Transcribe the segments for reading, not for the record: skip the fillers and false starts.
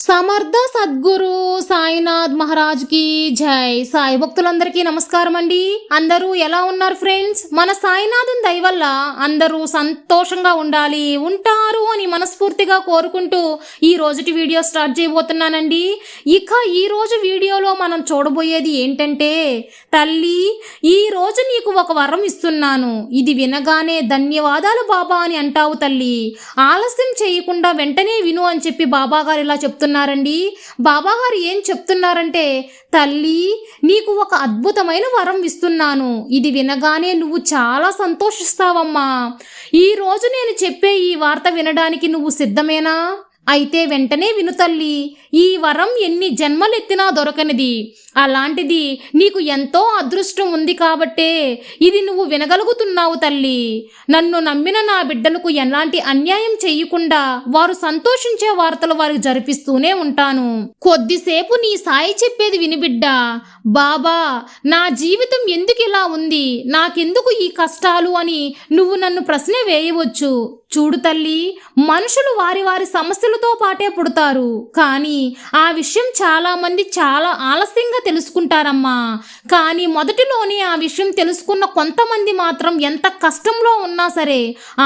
సమర్థ సద్గురు సాయినాథ్ మహారాజ్ కి జై. సాయి భక్తులందరికీ నమస్కారం అండి. అందరూ ఎలా ఉన్నారు ఫ్రెండ్స్? మన సాయినాథుని దయ వల్ల అందరూ సంతోషంగా ఉంటారు అని మనస్ఫూర్తిగా కోరుకుంటూ ఈ రోజుటి వీడియో స్టార్ట్ చేయబోతున్నానండి. ఇక ఈ రోజు వీడియోలో మనం చూడబోయేది ఏంటంటే, తల్లి ఈ రోజు నీకు ఒక వరం ఇస్తున్నాను, ఇది వినగానే ధన్యవాదాలు బాబా అని అంటావు తల్లి. ఆలస్యం చేయకుండా వెంటనే విను అని చెప్పి బాబా గారు ఇలా చెప్తున్నారండి. బాబా గారు ఏం చెప్తున్నారంటే, తల్లి నీకు ఒక అద్భుతమైన వరం ఇస్తున్నాను, ఇది వినగానే నువ్వు చాలా సంతోషిస్తావమ్మా. ఈ రోజు నేను చెప్పే ఈ వార్త వినడానికి నువ్వు సిద్ధమేనా? అయితే వెంటనే విను తల్లి. ఈ వరం ఎన్ని జన్మలెత్తినా దొరకనిది, అలాంటిది నీకు ఎంతో అదృష్టం ఉంది కాబట్టే ఇది నువ్వు వినగలుగుతున్నావు తల్లి. నన్ను నమ్మిన నా బిడ్డలకు ఎలాంటి అన్యాయం చెయ్యకుండా వారు సంతోషించే వార్తలు వారికి జరిపిస్తూనే ఉంటాను. కొద్దిసేపు నీ సాయి చెప్పేది విని బిడ్డ. బాబా నా జీవితం ఎందుకు ఇలా ఉంది, నాకెందుకు ఈ కష్టాలు అని నువ్వు నన్ను ప్రశ్న వేయవచ్చు. చూడు తల్లి, మనుషులు వారి వారి సమస్యలతో పాటే పుడతారు, కానీ ఆ విషయం చాలా మంది చాలా ఆలస్యంగా తెలుసుకుంటారమ్మా. కానీ మొదటిలోనే ఆ విషయం తెలుసుకున్న కొంతమంది మాత్రం ఎంత కష్టంలో ఉన్నా సరే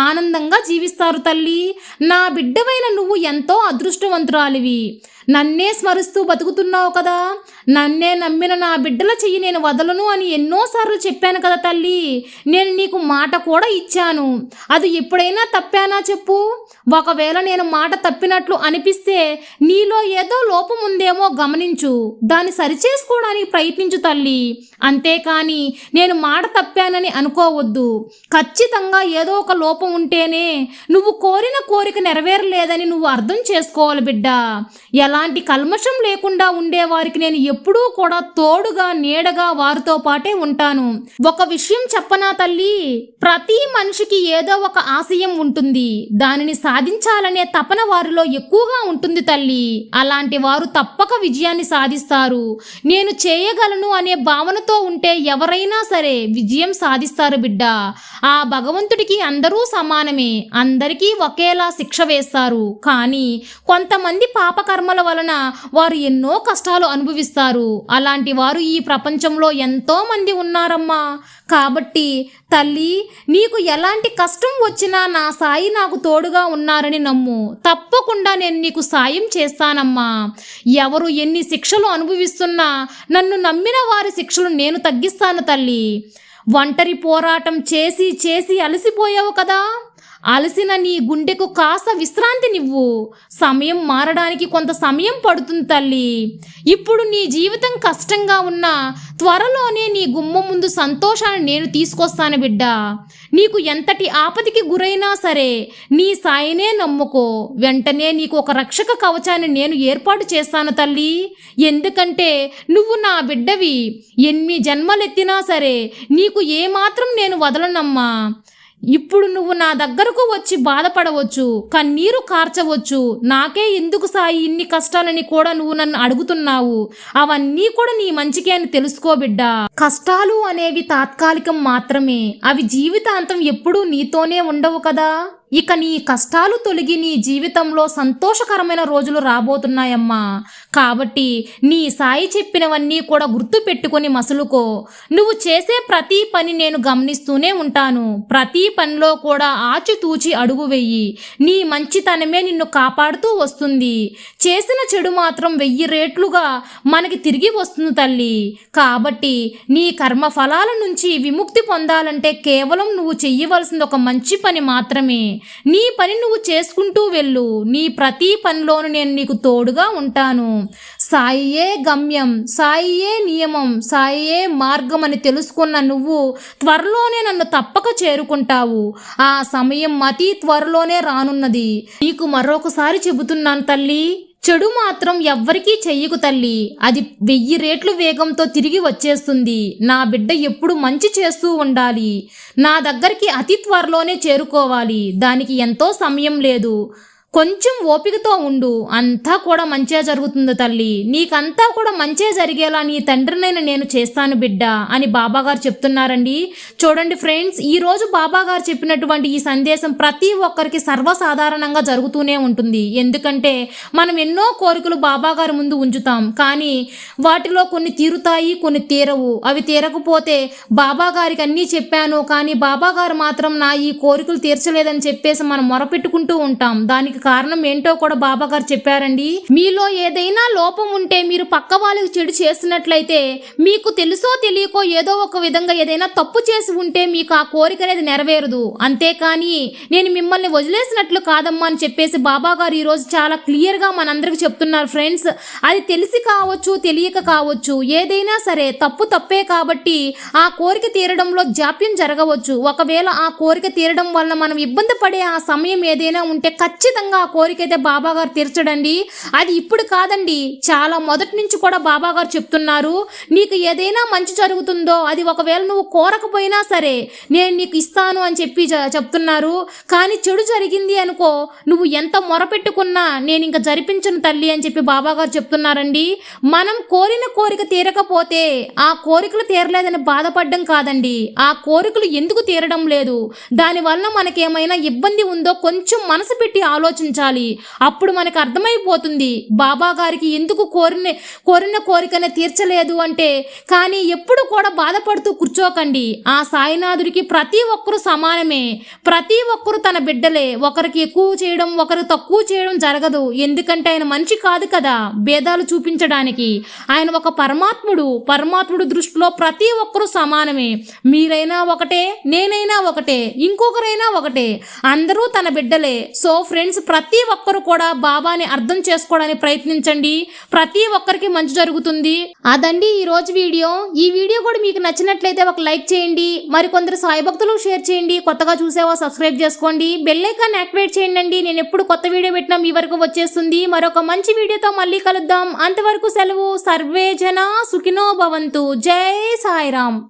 ఆనందంగా జీవిస్తారు తల్లి. నా బిడ్డవైన నువ్వు ఎంతో అదృష్టవంతురాలివి. నన్నే స్మరిస్తూ బతుకుతున్నావు కదా, నన్నే నమ్మిన నా బిడ్డల చెయ్యి నేను వదలను అని ఎన్నోసార్లు చెప్పాను కదా తల్లి. నేను నీకు మాట కూడా ఇచ్చాను, అది ఎప్పుడైనా తప్పానా చెప్పు? ఒకవేళ నేను మాట తప్పినట్లు అనిపిస్తే నీలో ఏదో లోపం ఉందేమో గమనించు, దాన్ని సరిచేసుకోవడానికి ప్రయత్నించు తల్లి. అంతేకాని నేను మాట తప్పానని అనుకోవద్దు. ఖచ్చితంగా ఏదో ఒక లోపం ఉంటేనే నువ్వు కోరిన కోరిక నెరవేరలేదని నువ్వు అర్థం చేసుకోవాలి బిడ్డ. ఎలాంటి కల్మషం లేకుండా ఉండేవారికి నేను ఎప్పుడూ కూడా తోడుగా నీడగా వారితో పాటే ఉంటాను. ఒక విషయం చెప్పనా తల్లి, ప్రతి మనిషికి ఏదో ఒక ఆశయం ఉంటుంది, దానిని సాధించాలనే తపన వారిలో ఎక్కువగా ఉంటుంది తల్లి. అలాంటి వారు తప్పక విజయాన్ని సాధిస్తారు. నేను చేయగలను అనే భావనతో ఉంటే ఎవరైనా సరే విజయం సాధిస్తారు బిడ్డ. ఆ భగవంతుడికి అందరూ సమానమే, అందరికీ ఒకేలా శిక్ష వేస్తారు. కానీ కొంతమంది పాపకర్మల వలన వారు ఎన్నో కష్టాలు అనుభవిస్తారు. అలాంటి వారు ఈ ప్రపంచంలో ఎంతో మంది ఉన్నారమ్మా. కాబట్టి తల్లి నీకు ఎలాంటి కష్టం వచ్చినా నా సాయి నాకు తోడుగా ఉన్నారని నమ్ము. తప్పకుండా నేను నీకు సాయం చేస్తానమ్మా. ఎవరు ఎన్ని శిక్షలు అనుభవిస్తున్నా నన్ను నమ్మిన వారి శిక్షలు నేను తగ్గిస్తాను తల్లి. ఒంటరి పోరాటం చేసి చేసి అలసిపోయావు కదా, అలసిన నీ గుండెకు కాస్త విశ్రాంతినివ్వు. సమయం మారడానికి కొంత సమయం పడుతుంది తల్లి. ఇప్పుడు నీ జీవితం కష్టంగా ఉన్నా త్వరలోనే నీ గుమ్మం ముందు సంతోషాన్ని నేను తీసుకొస్తాను బిడ్డ. నీకు ఎంతటి ఆపదికి గురైనా సరే నీ సాయినే నమ్ముకో, వెంటనే నీకు ఒక రక్షక కవచాన్ని నేను ఏర్పాటు చేస్తాను తల్లి. ఎందుకంటే నువ్వు నా బిడ్డవి. ఎన్ని జన్మలెత్తినా సరే నీకు ఏమాత్రం నేను వదలనమ్మా. ఇప్పుడు నువ్వు నా దగ్గరకు వచ్చి బాధపడవచ్చు, కన్నీరు కార్చవచ్చు. నాకే ఎందుకు సాయి ఇన్ని కష్టాలని కూడా నువ్వు నన్ను అడుగుతున్నావు. అవన్నీ కూడా నీ మంచికే అని తెలుసుకో బిడ్డ. కష్టాలు అనేవి తాత్కాలికం మాత్రమే, అవి జీవితాంతం ఎప్పుడూ నీతోనే ఉండవు కదా. ఇక నీ కష్టాలు తొలగి నీ జీవితంలో సంతోషకరమైన రోజులు రాబోతున్నాయమ్మా. కాబట్టి నీ సాయి చెప్పినవన్నీ కూడా గుర్తు పెట్టుకొని మసులుకో. నువ్వు చేసే ప్రతి పని నేను గమనిస్తూనే ఉంటాను. ప్రతి పనిలో కూడా ఆచితూచి అడుగు వెయ్యి. నీ మంచితనమే నిన్ను కాపాడుతూ వస్తుంది. చేసిన చెడు మాత్రం 1000 రెట్లుగా మనకి తిరిగి వస్తుంది తల్లి. కాబట్టి నీ కర్మ ఫలాల నుంచి విముక్తి పొందాలంటే కేవలం నువ్వు చెయ్యవలసింది ఒక మంచి పని మాత్రమే. నీ పని నువ్వు చేసుకుంటూ వెళ్ళు. నీ ప్రతి పనిలోనూ నేను నీకు తోడుగా ఉంటాను. సాయియే గమ్యం, సాయియే నియమం, సాయియే మార్గం అని తెలుసుకున్న నువ్వు త్వరలోనే నన్ను తప్పక చేరుకుంటావు. ఆ సమయం అతి త్వరలోనే రానున్నది. నీకు మరొకసారి చెబుతున్నాను తల్లి, చెడు మాత్రం ఎవ్వరికీ చెయ్యకు తల్లి. అది 1000 రెట్లు వేగంతో తిరిగి వచ్చేస్తుంది. నా బిడ్డ ఎప్పుడు మంచి చేస్తూ ఉండాలి. నా దగ్గరికి అతి త్వరలోనే చేరుకోవాలి. దానికి ఎంతో సమయం లేదు. కొంచెం ఓపికతో ఉండు, అంతా కూడా మంచిగా జరుగుతుంది తల్లి, నీకంతా కూడా మంచిగా జరిగేలా నీ తండ్రినైనా నేను చేస్తాను బిడ్డ అని బాబాగారు చెప్తున్నారండి. చూడండి ఫ్రెండ్స్, ఈరోజు బాబాగారు చెప్పినటువంటి ఈ సందేశం ప్రతి ఒక్కరికి సర్వసాధారణంగా జరుగుతూనే ఉంటుంది. ఎందుకంటే మనం ఎన్నో కోరికలు బాబాగారి ముందు ఉంచుతాం, కానీ వాటిలో కొన్ని తీరుతాయి, కొన్ని తీరవు. అవి తీరకపోతే బాబాగారికి అన్నీ చెప్పాను కానీ బాబాగారు మాత్రం నా ఈ కోరికలు తీర్చలేదని చెప్పేసి మనం మొరపెట్టుకుంటూ ఉంటాం. దానికి కారణం ఏంటో కూడా బాబాగారు చెప్పారండి. మీలో ఏదైనా లోపం ఉంటే మీరు పక్క వాళ్ళకి చెడు చేస్తున్నట్లయితే మీకు తెలుసో తెలియకో ఏదో ఒక విధంగా ఏదైనా తప్పు చేసి ఉంటే మీకు ఆ కోరిక అనేది నెరవేరదు. అంతేకాని నేను మిమ్మల్ని వదిలేసినట్లు కాదమ్మా అని చెప్పేసి బాబాగారు ఈరోజు చాలా క్లియర్గా మనందరికి చెప్తున్నారు ఫ్రెండ్స్. అది తెలిసి కావచ్చు, తెలియక కావచ్చు, ఏదైనా సరే తప్పు తప్పే కాబట్టి ఆ కోరిక తీరడంలో జాప్యం జరగవచ్చు. ఒకవేళ ఆ కోరిక తీరడం వల్ల మనం ఇబ్బంది పడే ఆ సమయం ఏదైనా ఉంటే ఖచ్చితంగా ఆ కోరిక అయితే బాబాగారు తీర్చడండి. అది ఇప్పుడు కాదండి, చాలా మొదటి నుంచి కూడా బాబాగారు చెప్తున్నారు. నీకు ఏదైనా మంచి జరుగుతుందో అది ఒకవేళ నువ్వు కోరకపోయినా సరే నేను నీకు ఇస్తాను అని చెప్పి చెప్తున్నారు. కానీ చెడు జరిగింది అనుకో, నువ్వు ఎంత మొరపెట్టుకున్నా నేను ఇంకా జరిపించను తల్లి అని చెప్పి బాబాగారు చెప్తున్నారండి. మనం కోరిన కోరిక తీరకపోతే ఆ కోరికలు తీరలేదని బాధపడడం కాదండి, ఆ కోరికలు ఎందుకు తీరడం లేదు, దానివల్ల మనకేమైనా ఇబ్బంది ఉందో కొంచెం మనసు పెట్టి ఆలోచించాలి. అప్పుడు మనకు అర్థమైపోతుంది బాబా గారికి ఎందుకు కోరిన కోరికనే తీర్చలేదు అంటే. కానీ ఎప్పుడు కూడా బాధపడుతూ కూర్చోకండి. ఆ సాయినాథుడికి ప్రతి ఒక్కరూ సమానమే, ప్రతి ఒక్కరూ తన బిడ్డలే. ఒకరికి ఎక్కువ చేయడం ఒకరికి తక్కువ చేయడం జరగదు. ఎందుకంటే ఆయన మనిషి కాదు కదా భేదాలు చూపించడానికి. ఆయన ఒక పరమాత్ముడు దృష్టిలో ప్రతి ఒక్కరూ సమానమే. మీరైనా ఒకటే, నేనైనా ఒకటే, ఇంకొకరైనా ఒకటే, అందరూ తన బిడ్డలే. సో ఫ్రెండ్స్, ప్రతి ఒక్కరు కూడా బాబాని అర్థం చేసుకోవడానికి ప్రయత్నించండి. ప్రతి ఒక్కరికి మంచి జరుగుతుంది. అదండి ఈ రోజు వీడియో. ఈ వీడియో కూడా మీకు నచ్చినట్లయితే ఒక లైక్ చేయండి, మరికొందరు సాయి భక్తులు షేర్ చేయండి, కొత్తగా చూసేవా సబ్స్క్రైబ్ చేసుకోండి, బెల్ ఐకాన్ యాక్టివేట్ చేయండి. నేను ఎప్పుడు కొత్త వీడియో పెట్టినా మీ వరకు వచ్చేస్తుంది. మరొక మంచి వీడియోతో మళ్ళీ కలుద్దాం. అంతవరకు సెలవు. సర్వే జన సుఖినో భవంతు. జై సాయిరామ్.